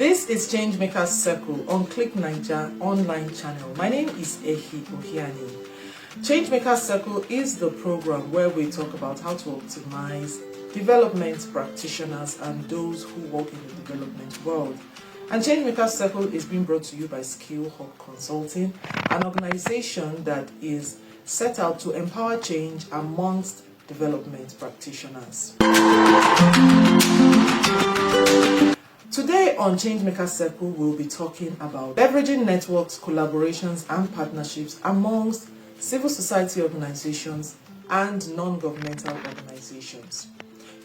This is Changemakers Circle on Click Niger online channel. My name is Ihekoronye. Changemakers Circle is the program where we talk about how to optimize development practitioners and those who work in the development world. And Changemakers Circle is being brought to you by Skill Hub Consulting, an organization that is set out to empower change amongst development practitioners. Today on Changemakers Circle, we'll be talking about leveraging networks, collaborations, and partnerships amongst civil society organizations and non-governmental organizations.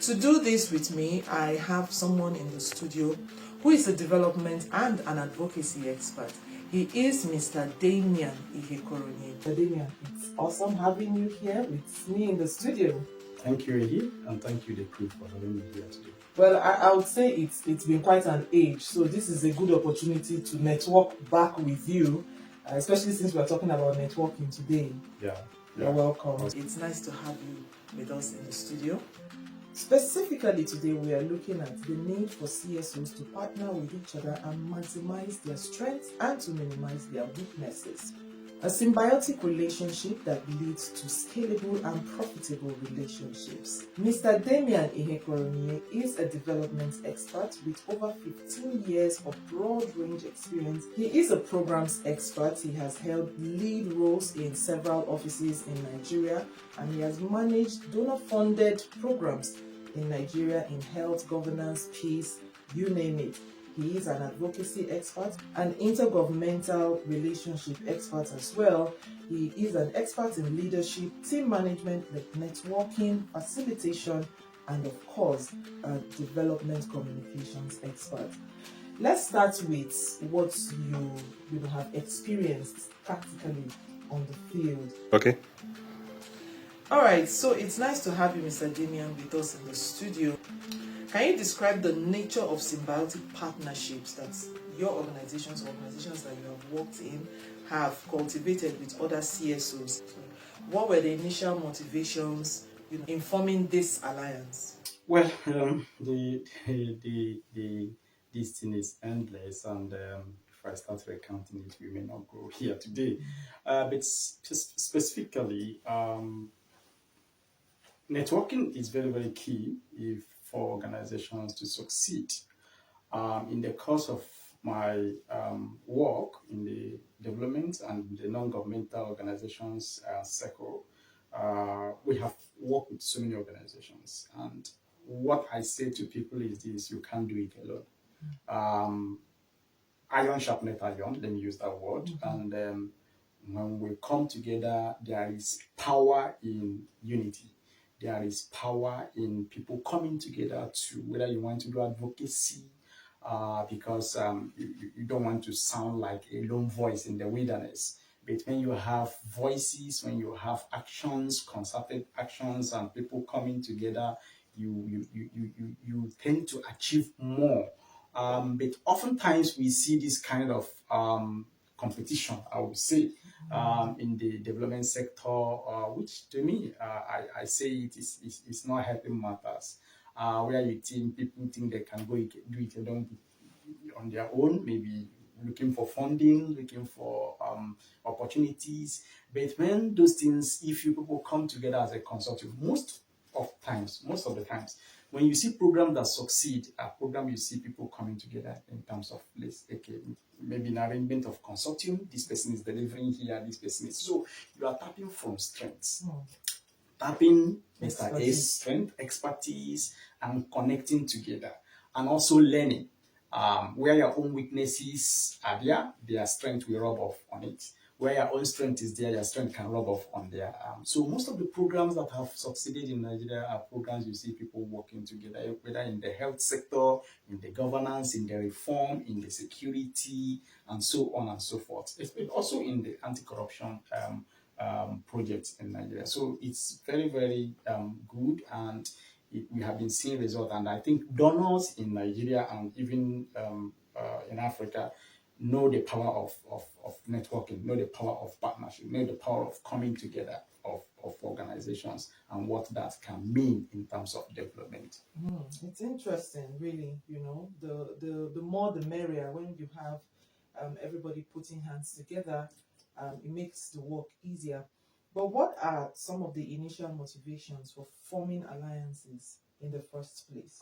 To do this with me, I have someone in the studio who is a development and an advocacy expert. He is Mr. Damian Ihekoronye. Mr. Damian, it's awesome having you here with me in the studio. Thank you, Eddie, and thank you, the crew, for having me here today. Well, I would say it's been quite an age, so this is a good opportunity to network back with you, especially since we're talking about networking today. Yeah. You're welcome. It's nice to have you with us in the studio. Specifically today, we are looking at the need for CSOs to partner with each other and maximize their strengths and to minimize their weaknesses. A symbiotic relationship that leads to scalable and profitable relationships. Mr. Damian Ihekoronye is a development expert with over 15 years of broad-range experience. He is a programs expert. He has held lead roles in several offices in Nigeria, and he has managed donor-funded programs in Nigeria in health, governance, peace, you name it. He is an advocacy expert, an intergovernmental relationship expert as well. He is an expert in leadership, team management, networking, facilitation, and of course, a development communications expert. Let's start with what you have experienced practically on the field. Okay. All right, so it's nice to have you, Mr. Damian, with us in the studio. Can you describe the nature of symbiotic partnerships that your organizations or organizations that you have worked in have cultivated with other CSOs? So what were the initial motivations in forming this alliance? Well, this thing is endless, and if I start recounting it, we may not go here today. But specifically, networking is very, very key for organizations to succeed. In the course of my work in the development and the non-governmental organizations circle, we have worked with so many organizations. And what I say to people is this: you can't do it alone. Iron sharpeneth iron, let me use that word. Mm-hmm. And when we come together, there is power in unity. There is power in people coming together to, whether you want to do advocacy, because you don't want to sound like a lone voice in the wilderness. But when you have voices, when you have actions, concerted actions, and people coming together, you tend to achieve more. But oftentimes we see this kind of competition, I would say, in the development sector, which to me, I say it's not helping matters. Where people think they can do it alone on their own, maybe looking for funding, looking for opportunities. But when those things, if you people come together as a consortium, most of the times, when you see programs that succeed, a program you see people coming together in terms of, maybe an arrangement of consortium. This person is delivering here, this person is. So you are tapping from strengths. Tapping Mr. A's strength, expertise, and connecting together, and also learning. Where your own weaknesses are there, their strength will rub off on it. Where your own strength is there, your strength can rub off on there. So most of the programs that have succeeded in Nigeria are programs you see people working together, whether in the health sector, in the governance, in the reform, in the security, and so on and so forth. It's also in the anti-corruption projects in Nigeria. So it's very, very good, and we have been seeing results. And I think donors in Nigeria and even in Africa know the power of networking, know the power of partnership, know the power of coming together of organizations and what that can mean in terms of development. It's interesting, really. The more the merrier. When you have everybody putting hands together, it makes the work easier. But what are some of the initial motivations for forming alliances in the first place?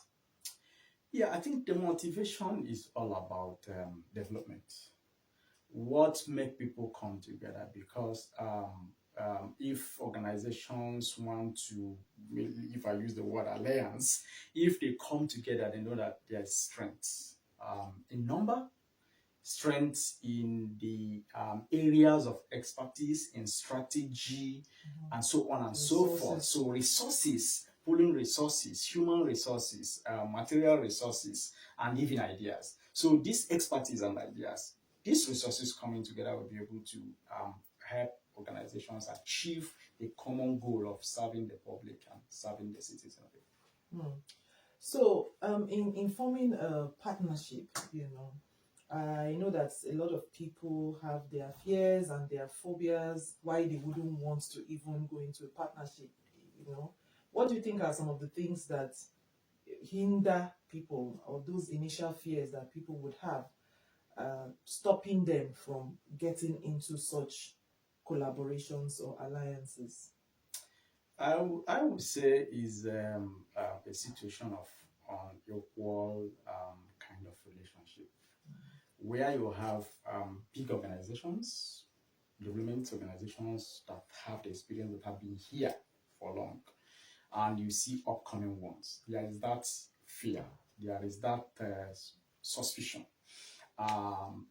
Yeah, I think the motivation is all about development. What make people come together? Because if organizations want to, if I use the word alliance, if they come together, they know that there's strength in number, strength in the areas of expertise, in strategy, and so on and so forth. Resources. So resources, pulling resources, human resources, material resources, and even ideas. So this expertise and ideas, these resources coming together will be able to help organizations achieve the common goal of serving the public and serving the citizens. So, in forming a partnership, I know that a lot of people have their fears and their phobias why they wouldn't want to even go into a partnership. What do you think are some of the things that hinder people, or those initial fears that people would have, stopping them from getting into such collaborations or alliances? I would say is a situation of unequal kind of relationship where you have big organizations, development organizations that have the experience, that have been here for long, and you see upcoming ones. There is that fear, there is that suspicion. Um,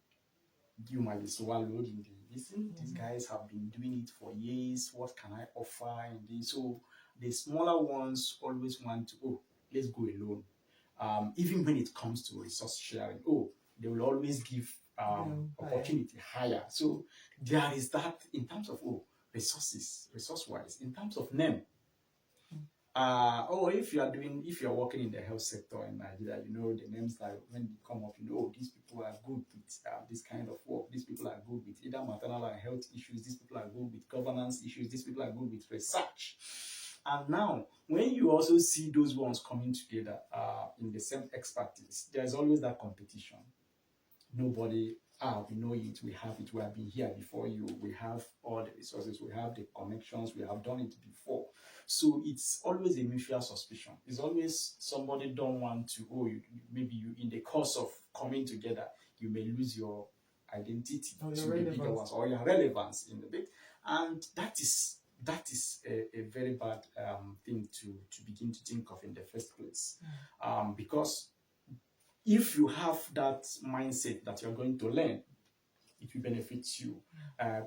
you might be swallowed in the listen. These guys have been doing it for years. What can I offer in this? So the smaller ones always want to, oh, let's go alone. Even when it comes to resource sharing, oh, they will always give opportunity higher. So there is that in terms of resources, resource wise, in terms of name. If you're working in the health sector in Nigeria, the names that when they come up, these people are good with this kind of work. These people are good with either maternal and health issues. These people are good with governance issues. These people are good with research. And now, when you also see those ones coming together in the same expertise, there's always that competition. Nobody, we know it, we have it, we have been here before you, we have all the resources, we have the connections, we have done it before. So it's always a mutual suspicion. It's always somebody don't want to, maybe you in the course of coming together, you may lose your identity or to your the bigger relevance. ones, or your relevance in the big. And that is a very bad thing to begin to think of in the first place. Because if you have that mindset that you're going to learn, it will benefit you.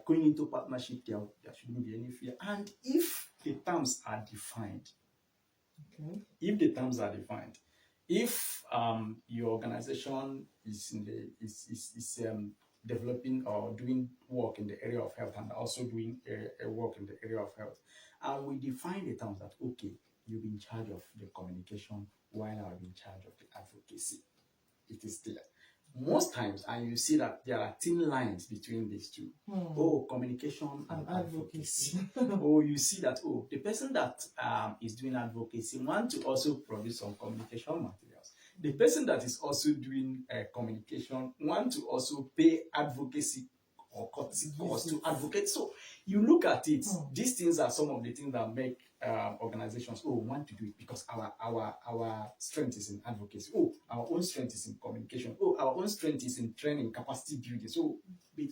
Going into partnership, there shouldn't be any fear. And if the terms are defined, if your organization is developing or doing work in the area of health and also doing a work in the area of health, and we define the terms that, okay, you'll be in charge of the communication while I'll be in charge of the advocacy. It is there. Most times, and you see that there are thin lines between these two. Communication and advocacy. You see that, the person that is doing advocacy wants to also produce some communication materials. The person that is also doing communication wants to also pay advocacy or courtesy costs to advocate. So you look at it, these things are some of the things that make organizations want to do it, because our strength is in advocacy. Our own strength is in communication. Our own strength is in training, capacity building. So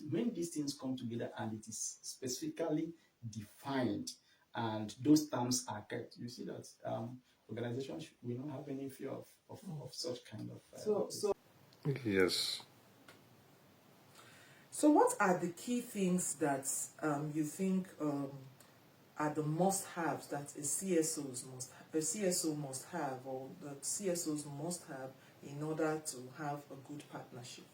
when these things come together and it is specifically defined and those terms are kept, you see that organizations will not have any fear of such kind of Yes. So what are the key things that you think are the must-haves that a CSO must have, or that CSOs must have in order to have a good partnership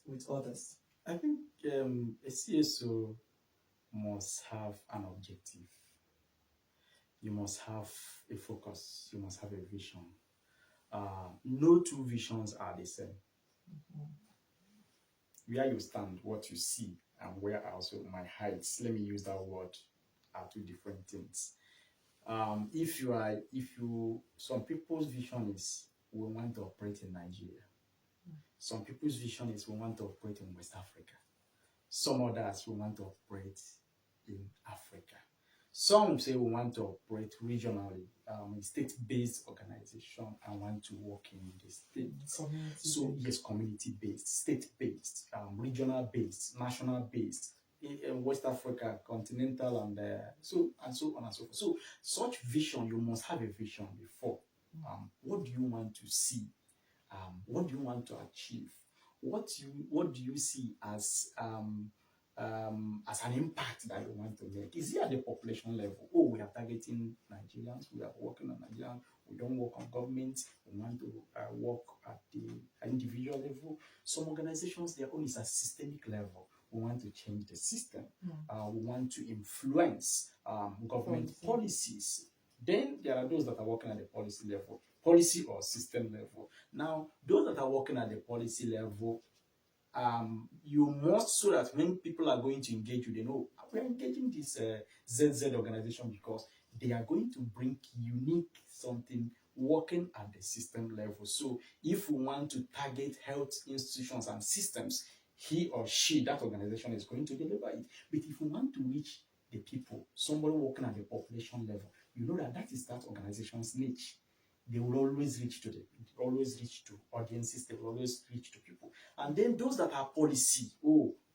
with others? I think a CSO must have an objective. You must have a focus. You must have a vision. No two visions are the same. where you stand, what you see, and where also my heights, let me use that word, are two different things. Some people's vision is we want to operate in Nigeria. Some people's vision is we want to operate in West Africa. Some others we want to operate in Africa. Some say we want to operate regionally, state-based organization, and want to work in the state. So yes, community-based, state-based, regional-based, national-based, in West Africa, continental, and so on and so forth. So such vision, you must have a vision before. What do you want to see? What do you want to achieve? What do you see as an impact that you want to make? Is it at the population level? Oh, we are targeting Nigerians. We are working on Nigerians. We don't work on government. We want to work at the individual level. Some organizations, their own is at systemic level. We want to change the system. We want to influence government policies. Then there are those that are working at the policy level, policy or system level. Now, those that are working at the policy level, you must, so that when people are going to engage you, they know we are engaging this ZZ organization because they are going to bring unique something working at the system level. So if we want to target health institutions and systems, he or she, that organization is going to deliver it. But if we want to reach the people, somebody working at the population level, you know that is that organization's niche. They will always reach to audiences, they will always reach to people. And then those that are policy,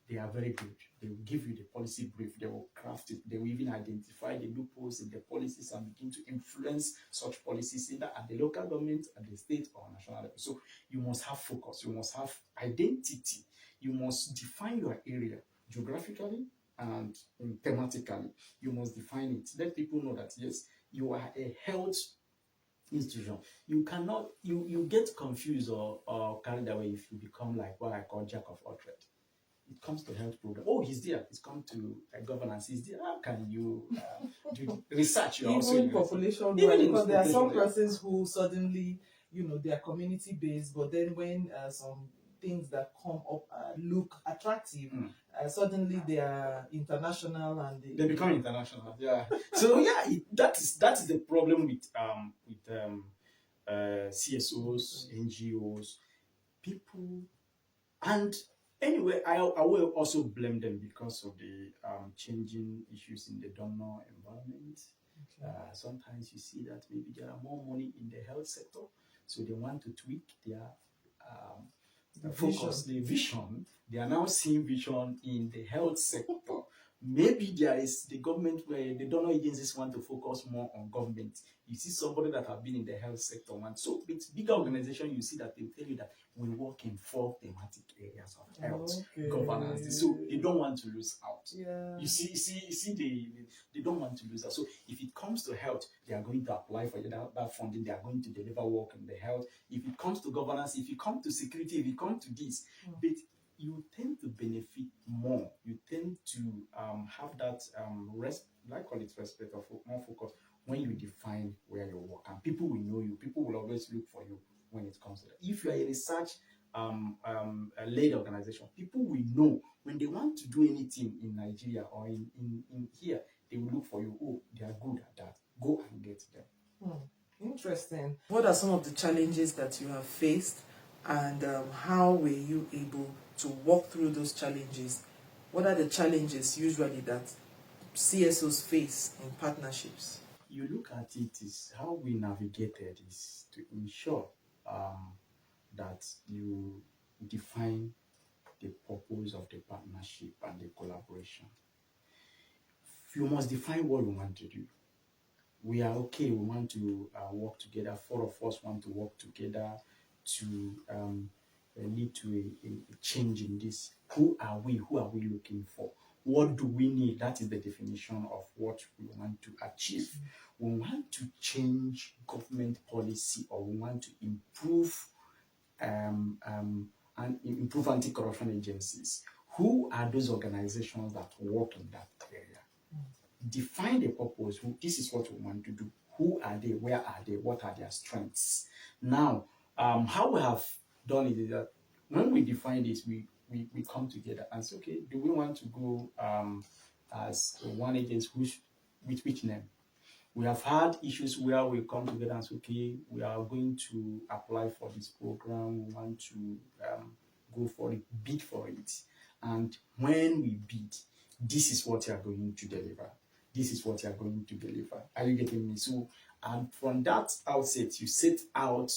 they are very good. They will give you the policy brief, they will craft it, they will even identify the loopholes in the policies and begin to influence such policies either at the local government, at the state or national level. So you must have focus, you must have identity, you must define your area geographically and thematically. You must define it. Let people know that yes, you are a health institution. You cannot, you get confused or carried away if you become like what I call jack of all trades. It comes to health program. Oh, he's there. It's come to governance. He's there. How can you do research? Even population, because there are some persons who suddenly, they are community based, but then when some things that come up look attractive, suddenly they are international and they become international. Yeah. So yeah, that is the problem with CSOs, NGOs, people, and anyway, I will also blame them because of the changing issues in the donor environment. Okay. Sometimes you see that maybe there are more money in the health sector, so they want to tweak their focus, the vision. They are now seeing vision in the health sector. Maybe there is the government where the donor agencies want to focus more on government. You see somebody that have been in the health sector, and so it's bigger organization. You see that they tell you that we work in 4 thematic areas of health governance. So they don't want to lose out. Yeah. You see, they don't want to lose out. So if it comes to health, they are going to apply for that funding. They are going to deliver work in the health. If it comes to governance, if it comes to security, if it comes to this, but you tend to benefit more. You tend to have that I call it respect or more focus when you define where you work, and people will know you. People will always look for you when it comes to that. If you are a research led organization, people will know when they want to do anything in Nigeria or in here, they will look for you. Oh, they are good at that. Go and get them. Interesting. What are some of the challenges that you have faced, and how were you able to walk through those challenges? What are the challenges usually that CSOs face in partnerships? You look at it, is how we navigated is to ensure that you define the purpose of the partnership and the collaboration. You must define what you want to do. We are okay, we want to work together. 4 of us want to work together to lead to a change in this. Who are we? Who are we looking for? What do we need? That is the definition of what we want to achieve. We want to change government policy, or we want to improve improve anti-corruption agencies. Who are those organizations that work in that area? Define the purpose. This is what we want to do. Who are they? Where are they? What are their strengths? Now, how we have done it is that when we define this, we we come together and say, okay, do we want to go as one agency with which name? We have had issues where we come together and say, okay, we are going to apply for this program, we want to go for it, bid for it. And when we bid, this is what you are going to deliver. This is what you are going to deliver. Are you getting me? So, and from that outset, you set out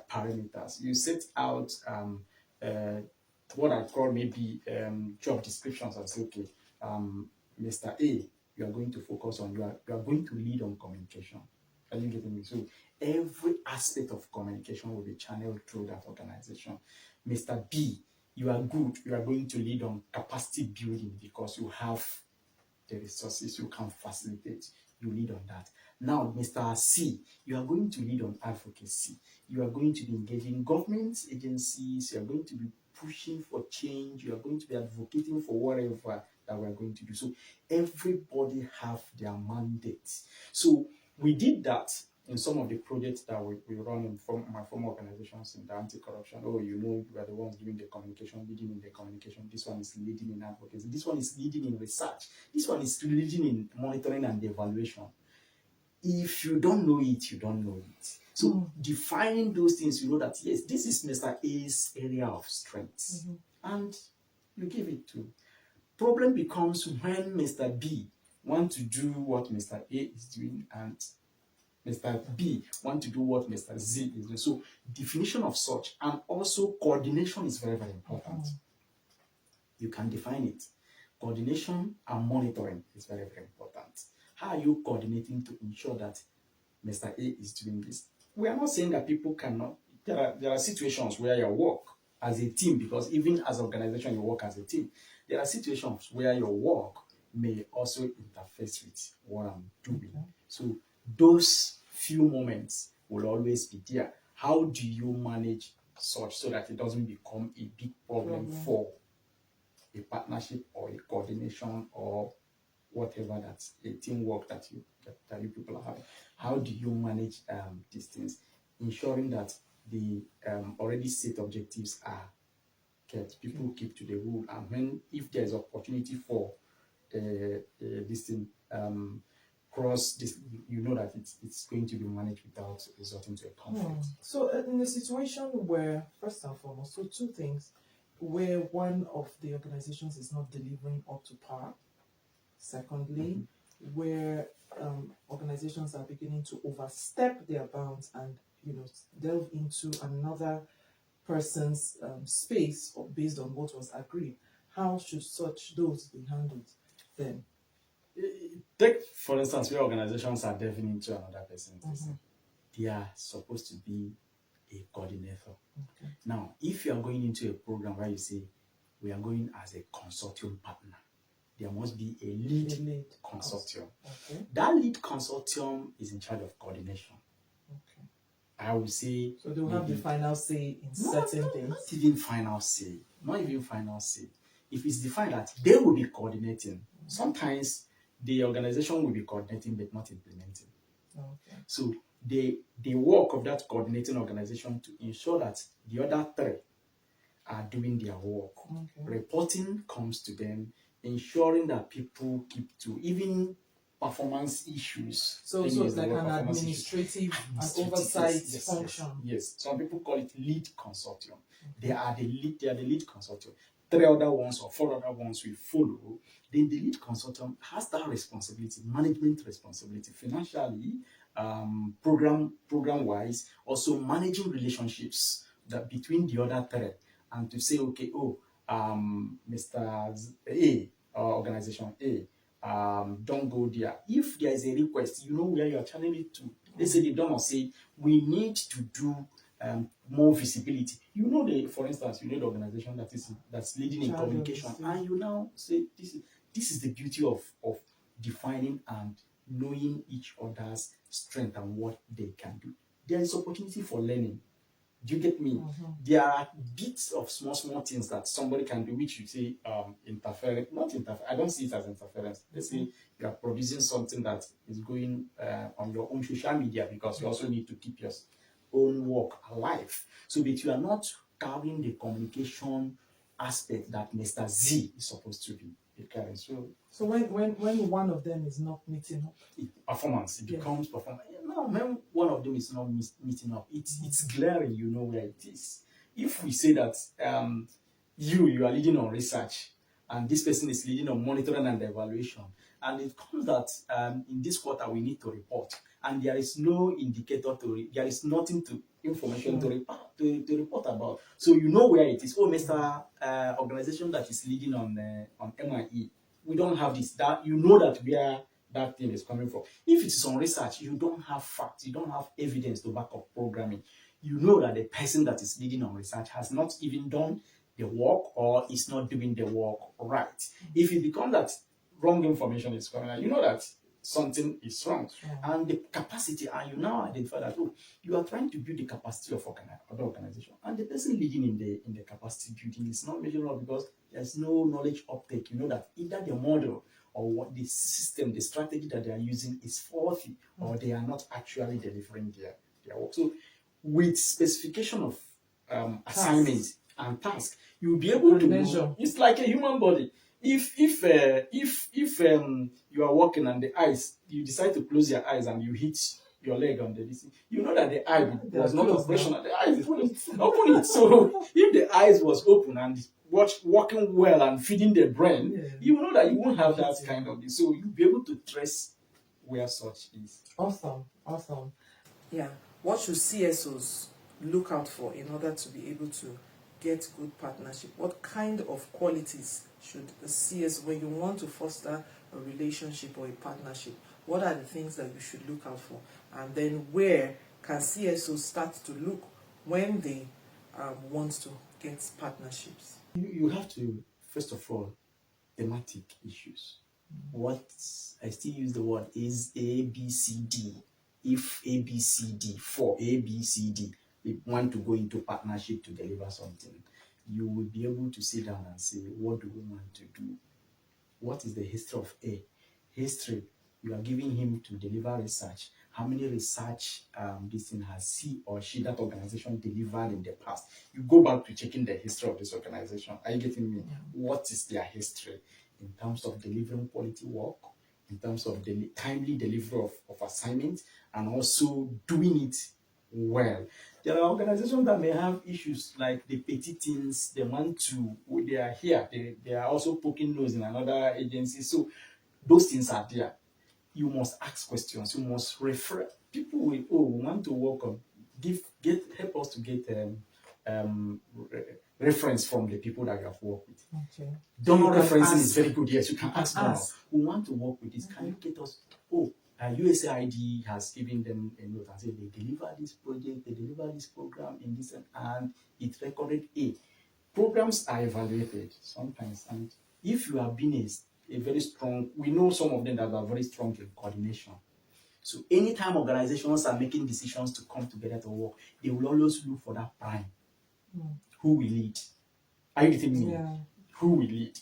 parameters. You set out uh, what I call maybe job descriptions and say, okay, Mr. A, you are going to focus on, you are going to lead on communication. Are you getting me? So every aspect of communication will be channeled through that organization. Mr. B, you are good, you are going to lead on capacity building because you have the resources, you can facilitate, you lead on that. Now, Mr. C, you are going to lead on advocacy. You are going to be engaging government agencies, you are going to be pushing for change, you are going to be advocating for whatever that we are going to do. So everybody have their mandate. So we did that in some of the projects that we run in my former organizations in the anti-corruption. Oh, you know, we are the ones doing the communication, leading in the communication. This one is leading in advocacy. This one is leading in research. This one is leading in monitoring and evaluation. If you don't know it, you don't know it. So defining those things, you know that, yes, this is Mr. A's area of strength. And you give it to. Problem becomes when Mr. B wants to do what Mr. A is doing and Mr. B want to do what Mr. Z is doing. So definition of such and also coordination is very, very important. You can define it. Coordination and monitoring is very, very important. How are you coordinating to ensure that Mr. A is doing this? We are not saying that people cannot. There are situations where you work as a team, because even as an organization, you work as a team. There are situations where your work may also interface with what I'm doing. So those few moments will always be there. How do you manage such so that it doesn't become a big problem for a partnership or a coordination or whatever that's a teamwork that you people are having? How do you manage these things, ensuring that the already set objectives are kept, people keep to the rule, and when if there is opportunity for this thing cross this, you know that it's going to be managed without resorting to a conflict. So in a situation where, first and foremost, so two things, where one of the organizations is not delivering up to par. Secondly, where organizations are beginning to overstep their bounds and delve into another person's space or based on what was agreed. How should such those be handled then? Take, for instance, where organizations are delving into another person. They are supposed to be a coordinator. Now, if you are going into a program where you say, we are going as a consortium partner, there must be a lead consortium. That lead consortium is in charge of coordination. I would say. So they will have the final say in certain things? Not even final say. Not even final say. If it's defined that they will be coordinating, sometimes the organization will be coordinating but not implementing. So the work of that coordinating organization to ensure that the other three are doing their work. Reporting comes to them, ensuring that people keep to even performance issues. So it's like an administrative and oversight function. Yes. Some people call it lead consortium. They are the lead consortium. 3 other ones or 4 other ones will follow. Then the lead consortium has that responsibility, management responsibility, financially, program wise, also managing relationships that between the other 3, and to say, okay, Mr. A, organization A, don't go there. If there is a request, you know where you are channeling it to. Let's say the donor say, we need to do more visibility. You know, for instance, you know the organization that's leading in communication, and you now say, this is the beauty of defining and knowing each other's strength and what they can do. There is opportunity for learning. Do you get me? There are bits of small things that somebody can do, which you say interference. Not interference. I don't see it as interference. Let's say you are producing something that is going on your own social media, because you also need to keep your own work alive. So that you are not carrying the communication aspect that Mr. Z is supposed to be carrying. So when one of them is not meeting up, performance, it Yes. becomes performance. Now, when one of them is not meeting up, it's glaring, you know where it is. If we say that you are leading on research and this person is leading on monitoring and evaluation, and it comes that in this quarter we need to report, and there is no indicator there is nothing to information to report about. So you know where it is. Oh, Mr. Organization that is leading on MIE, we don't have this. That you know that where that thing is coming from. If it is on research, you don't have facts, you don't have evidence to back up programming. You know that the person that is leading on research has not even done the work or is not doing the work right. If it becomes that wrong information is coming out, you know that something is wrong. And the capacity, and you now identify that, oh, you are trying to build the capacity of other organization, and the person leading in the capacity building is not measurable because there's no knowledge uptake. You know that either the model or what the system, the strategy that they are using is faulty, or they are not actually delivering their work. So with specification of assignments and tasks, you'll be able to measure. It's like a human body. If you are walking and the eyes, you decide to close your eyes and you hit your leg on the you know that the eye was not operational. The eyes is closed. Open it. So if the eyes was open and working well and feeding the brain, you know that you won't have that kind of this. So you'll be able to trace where such is. Awesome. Yeah. What should CSOs look out for in order to be able to get good partnership? What kind of qualities should a CS, when you want to foster a relationship or a partnership, what are the things that you should look out for? And then where can CSOs start to look when they want to get partnerships? You have to, first of all, thematic issues. What I still use the word is ABCD. If ABCD, for ABCD, we want to go into partnership to deliver something, you will be able to sit down and say, what do we want to do? What is the history of A? History, you are giving him to deliver research. How many research this thing has he or she, that organization, delivered in the past? You go back to checking the history of this organization. Are you getting me? What is their history in terms of delivering quality work, in terms of the timely delivery of assignments, and also doing it well? There are organizations that may have issues like the petty things. They want to, they are here, they are also poking nose in another agency. So those things are there. You must ask questions. You must refer. People will, we want to work on, help us to get reference from the people that you have worked with. Okay. Donor referencing is very good. Yes, you can ask donor. We want to work with this. Can you get us? USAID has given them a note and said they deliver this project, they deliver this program in this, and it recorded A. Programs are evaluated sometimes, and if you have been a very strong, we know some of them that are very strong in coordination. So anytime organizations are making decisions to come together to work, they will always look for that prime. Who will lead? Are you getting me? Yeah. Who will lead?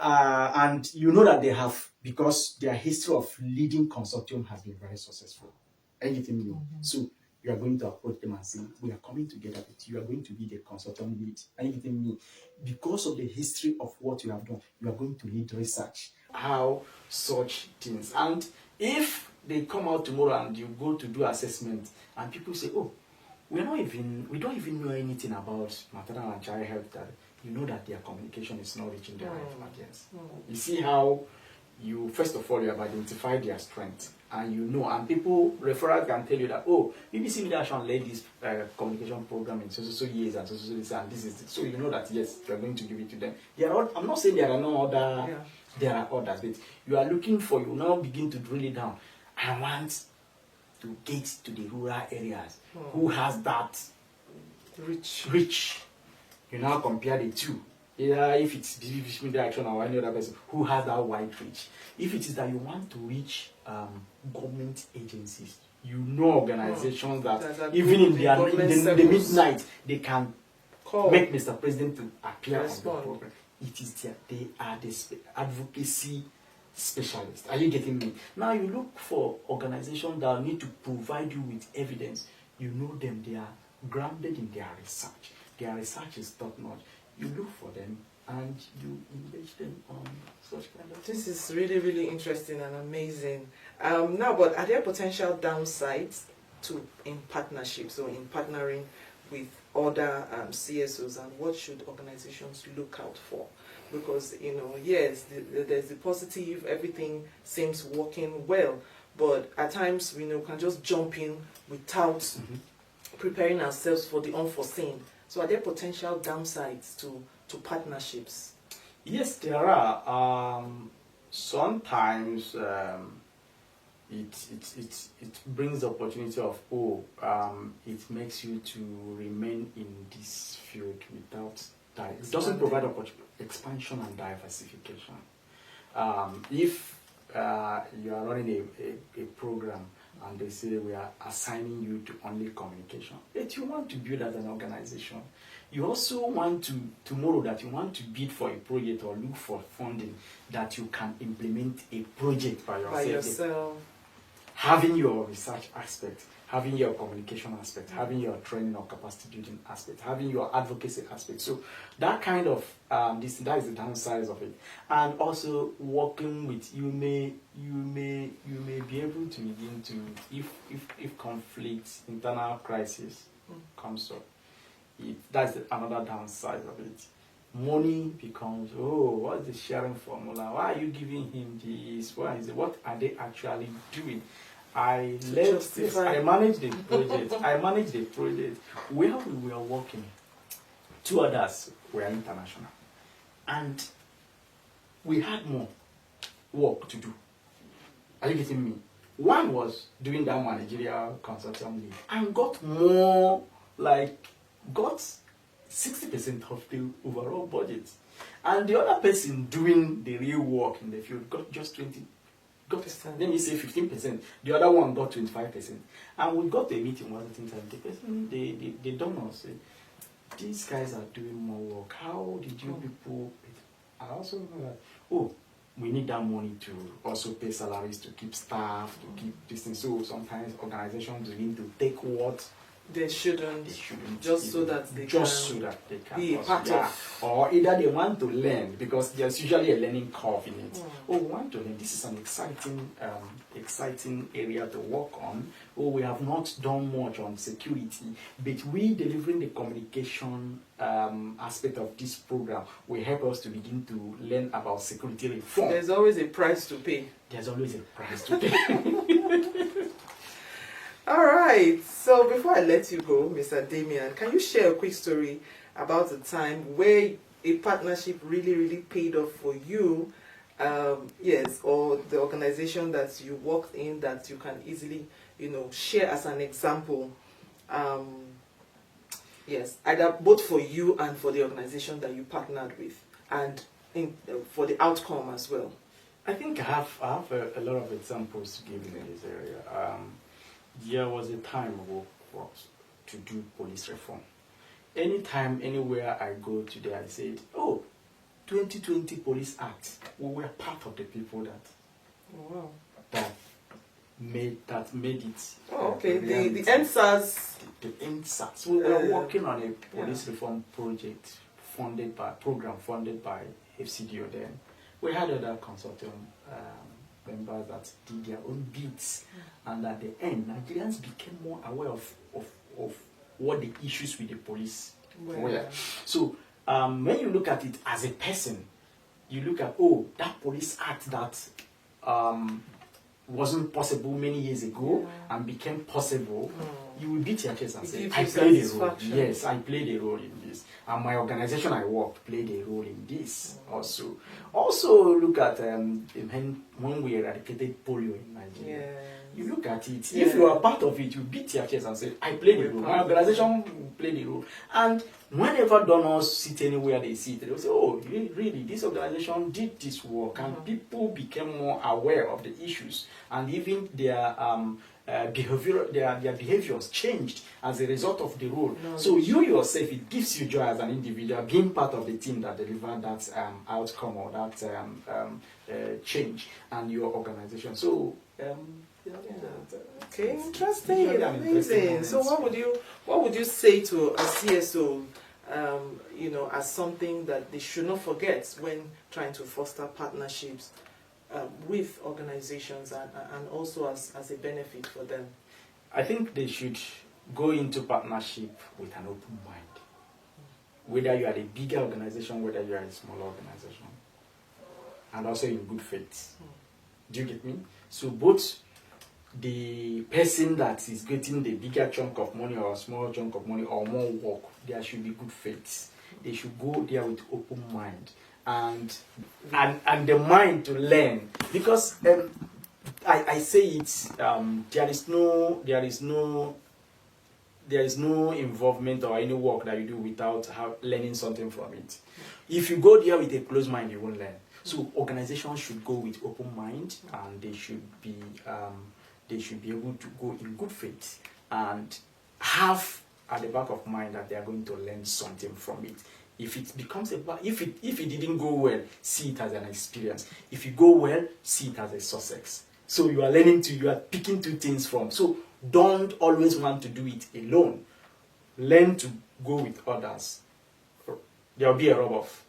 And you know that they have, because their history of leading consortium has been very successful. Are you getting me? So you are going to approach them and say, we are coming together with you. You are going to be the consortium lead. Are you getting me? Because of the history of what you have done, you are going to lead research. How such things. And if they come out tomorrow and you go to do assessment and people say, oh, we don't even know anything about maternal and child health, that you know that their communication is not reaching the right audience. You see how you, first of all, you have identified their strength, and you know, and people, referrals can tell you that, oh, BBC Media Action led this communication program in so years and so and this is, so you know that, yes, you are going to give it to them. I'm not saying there are no other, there are others, but you are looking for, you now begin to drill it down. I want to get to the rural areas. Who has that reach? You now compare the two. Either if it's BBC Media Action or any other person, who has that wide reach? If it is that you want to reach government agencies, you know organizations that even in the midnight, they can make Mr. President to appear on the program. It is there. They are the advocacy specialists. Are you getting me? Now you look for organizations that need to provide you with evidence. You know them. They are grounded in their research. Their research is top notch. you look for them and you engage them on such kind of This is really, really interesting and amazing. Now, but are there potential downsides in partnerships or in partnering with other CSOs, and what should organizations look out for? Because, yes, there's the positive, everything seems working well, but at times, we can just jump in without preparing ourselves for the unforeseen. So are there potential downsides to partnerships? Yes, there are. Sometimes it brings the opportunity of it makes you to remain in this field without it doesn't provide expansion and diversification. If you are running a program and they say we are assigning you to only communication, but you want to build as an organization. You also want to, tomorrow, that you want to bid for a project or look for funding that you can implement a project by yourself. Having your research aspect, having your communication aspect, having your training or capacity building aspect, having your advocacy aspect. So that kind of that is the downside of it. And also working with you may be able to begin to, if conflict, internal crisis comes up. That's another downside of it. Money becomes, what's the sharing formula? Why are you giving him this? What are they actually doing? I manage the project. Where we were working, 2 others were international. And we had more work to do. Are you getting me? One was doing that managerial consortium lead and got more, got 60% of the overall budget. And the other person doing the real work in the field got just 20%. Let me say 15%. The other one got 25%. And we got a meeting one thing, and the person, they don't know, say, these guys are doing more work. How did you people? I also know that, we need that money to also pay salaries, to keep staff, to keep this thing. So sometimes organizations begin to take what they shouldn't just so that they can be a part of. Or either they want to learn, because there's usually a learning curve in it. We want to learn. This is an exciting area to work on. We have not done much on security, but we delivering the communication aspect of this program will help us to begin to learn about security reform. There's always a price to pay. There's always a price to pay. All right, so before I let you go, Mr. Damian, can you share a quick story about the time where a partnership really, really paid off for you? Yes, or the organization that you worked in that you can easily, share as an example. Yes, either both for you and for the organization that you partnered with, and for the outcome as well. I think I have a lot of examples to give in this area. There was a time to do police reform. Anytime, anywhere I go today, I said, 2020 Police Act. We were part of the people that made it. Okay, the NSAS. The NSAS. We were working on a police reform project funded by FCDO then. We had other consortium members that did their own bits, and at the end, Nigerians became more aware of what the issues with the police were. So when you look at it as a person, you look at that police act that wasn't possible many years ago and became possible. You will beat your chest and say, I played a role. Yes, I played a role in this. And my organization I worked played a role in this also. Also look at when we eradicated polio in Nigeria. You look at it, if you are part of it, you beat your chest and say, I played a role. My organization played a role. And whenever donors sit anywhere they sit, they will say, really, this organization did this work. And people became more aware of the issues. And even their behaviors changed as a result of the role. So you yourself, it gives you joy as an individual being part of the team that delivered that outcome or that change and your organization. So okay, interesting, amazing. So what would you say to a CSO as something that they should not forget when trying to foster partnerships with organizations and also as a benefit for them? I think they should go into partnership with an open mind. Whether you are a bigger organization, whether you are a smaller organization. And also in good faith. Do you get me? So both the person that is getting the bigger chunk of money or a small chunk of money or more work, there should be good faith. They should go there with open mind and the mind to learn. Because I say it, there is no involvement or any work that you do without learning something from it. If you go there with a closed mind, you won't learn. So organizations should go with open mind, and they should be able to go in good faith and have at the back of mind that they are going to learn something from it. If it becomes if it didn't go well, see it as an experience. If you go well, see it as a success. So you are picking two things from. So don't always want to do it alone. Learn to go with others. There will be a rub-off.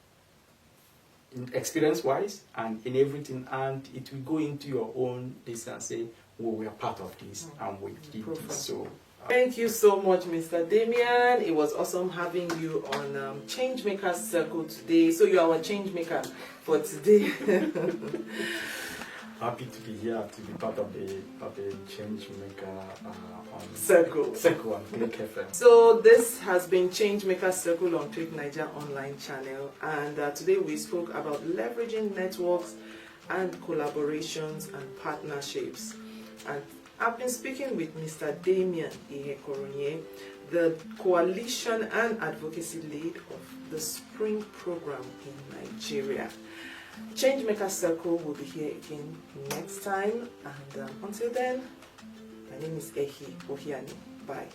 Experience-wise and in everything, and it will go into your own this and say, well, we are part of this and we did this. So thank you so much, Mr. Damian. It was awesome having you on Changemakers Circle today. So you are our change maker for today. Happy to be here, to be part of the Changemaker Circle on Click FM. So this has been Changemakers Circle on Click Niger online channel, and today we spoke about leveraging networks and collaborations and partnerships. And I've been speaking with Mr. Damian Ihekoronye, the coalition and advocacy lead of the Spring program in Nigeria. Changemaker Circle will be here again next time, and until then, my name is Ihekoronye. Bye.